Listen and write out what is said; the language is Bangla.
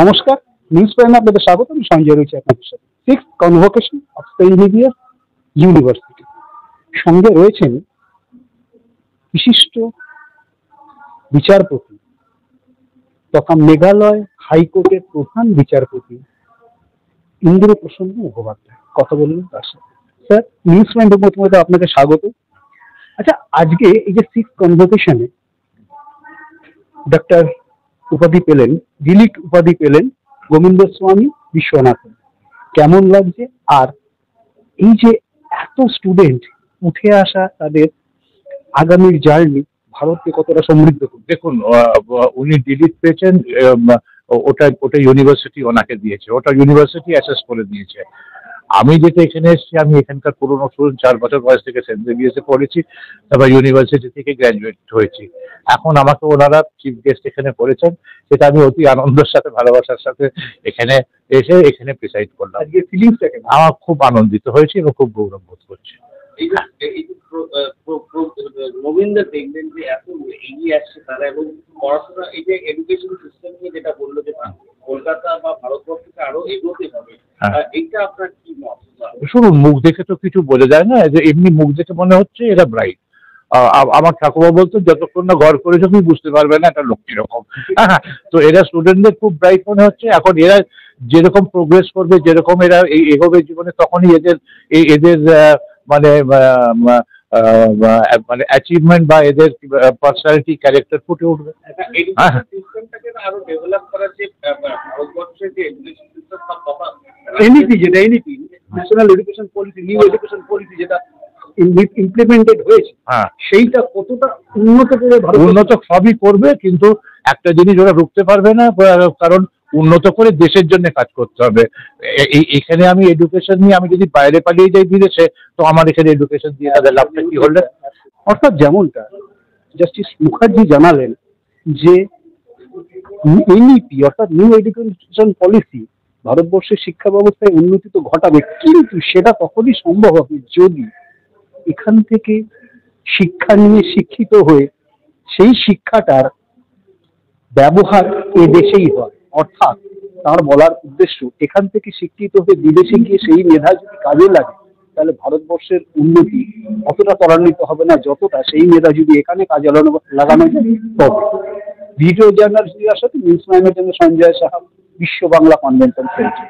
নমস্কার, নিউজ প্রাইমে আপনাদের স্বাগত। আমি সঞ্জয় রয়েছে আপনাদের সাথে। Six convocation of Saint Xavier's university. সঙ্গে রয়েছেন বিশিষ্ট বিচারপতি তথা মেঘালয় হাইকোর্টের প্রধান বিচারপতি ইন্দ্রপ্রসন্ন মুখোপাধ্যায়। কথা বললেন তার সাথে। স্যার, নিউজ প্রাইমের প্রথমত আপনাকে স্বাগত। আচ্ছা, আজকে এই যে সিক্স কনভোকেশনে ডক্টর উপাধি পেলেন, ডিলিট উপাধি পেলেন গোবিন্দস্বামী বিশ্বনাথন, কেমন লাগছে? আর এই যে এত স্টুডেন্ট উঠে আসা, তাদের আগামীর জার্নি ভারতকে কতটা সমৃদ্ধ করবে? দেখুন, উনি ডিলিট পেয়েছেন, ওটা ওটা ইউনিভার্সিটি ওনাকে দিয়েছে, ওটা ইউনিভার্সিটি অ্যাসেস করে দিয়েছে। আমি যেটা এখানে এসেছি, আমি এখানকার পুরোনো স্টুডেন্ট, 4 বছর বয়স থেকে সেন্ট জেভিয়ার্সে পড়েছি, তারপর ইউনিভার্সিটি থেকে গ্র্যাজুয়েট হয়েছি। এখন আমাকে ওনারা চিফ গেস্ট এখানে করেছেন, সেটা আমি অতি আনন্দের সাথে, ভালোবাসার সাথে এখানে এসে এখানে প্রিসাইড করলাম। আজকে ফিলিংসটা কেমন? আমার খুব আনন্দিত হয়েছি এবং খুব গৌরব বোধ করছি। নবীনদা দেখবেন যে এত এগিয়ে আসছে তারা, এবং পড়াশোনা, এই যে এডুকেশন সিস্টেম নিয়ে যেটা বললো যে কলকাতা বা ভারতবর্ষকে আরো এগোতে হবে, এইটা আপনার কি মত? শুনুন, মুখ দেখে তো কিছু বোঝা যায় না, যে এমনি মুখ দেখে মনে হচ্ছে এরা ব্রাইট। আমার ঠাকুমা বলতো, যতক্ষণ না ঘর করেছো তুমি বুঝতে পারবে না একটা লোক কিরকম। হ্যাঁ, তো এরা স্টুডেন্টদের খুব ব্রাইট মনে হচ্ছে। এখন এরা যেরকম প্রোগ্রেস করবে, যেরকম এরা এগোবে জীবনে, তখনই এদের এদের মানে মানে অ্যাচিভমেন্ট বা এদের পার্সোনালিটি, ক্যারেক্টার ফুটে উঠবে। সিস্টেমটাকে আরো ডেভেলপ করার যে ভারতবর্ষের যে এডুকেশন সিস্টেম, কথা এনইপি, যেটা NEP national education policy, new education policy যেটা ইমপ্লিমেন্টেড হয়েছে, সেইটা কতটা উন্নত করে? উন্নত সবই করবে, কিন্তু একটা জিনিস ওরা রুখতে পারবে না, কারণ উন্নত করে দেশের জন্য কাজ করতে হবে। এখানে আমি এডুকেশন নিয়ে, আমি যদি বাইরে পালিয়ে যাই বিদেশে, তো আমার এখানে এডুকেশন দিয়ে তাদের লাভটা কি হলে? অর্থাৎ যেমনটা জাস্টিস মুখার্জি জানালেন যে এনইপি অর্থাৎ নিউ এডুকেশন পলিসি ভারতবর্ষের শিক্ষা ব্যবস্থায় উন্নতি তো ঘটাবে, কিন্তু সেটা তখনই সম্ভব হবে যদি এখান থেকে শিক্ষা নিয়ে শিক্ষিত হয়ে সেই শিক্ষাটার ব্যবহার এ দেশেই হয়। অর্থাৎ তার বলার উদ্দেশ্য, এখান থেকে শিক্ষিত হয়ে বিদেশে গিয়ে সেই মেধা যদি কাজে লাগে, তাহলে ভারতবর্ষের উন্নতি অতটা ত্বরান্বিত হবে না যতটা সেই মেধা যদি এখানে কাজে লাগানো যায়। তবে ভিডিও জার্নালিস্টদের সাথে নিউজ প্রাইমের জন্য সঞ্জয় সাহা, বিশ্ব বাংলা কনভেনশন সেন্টার।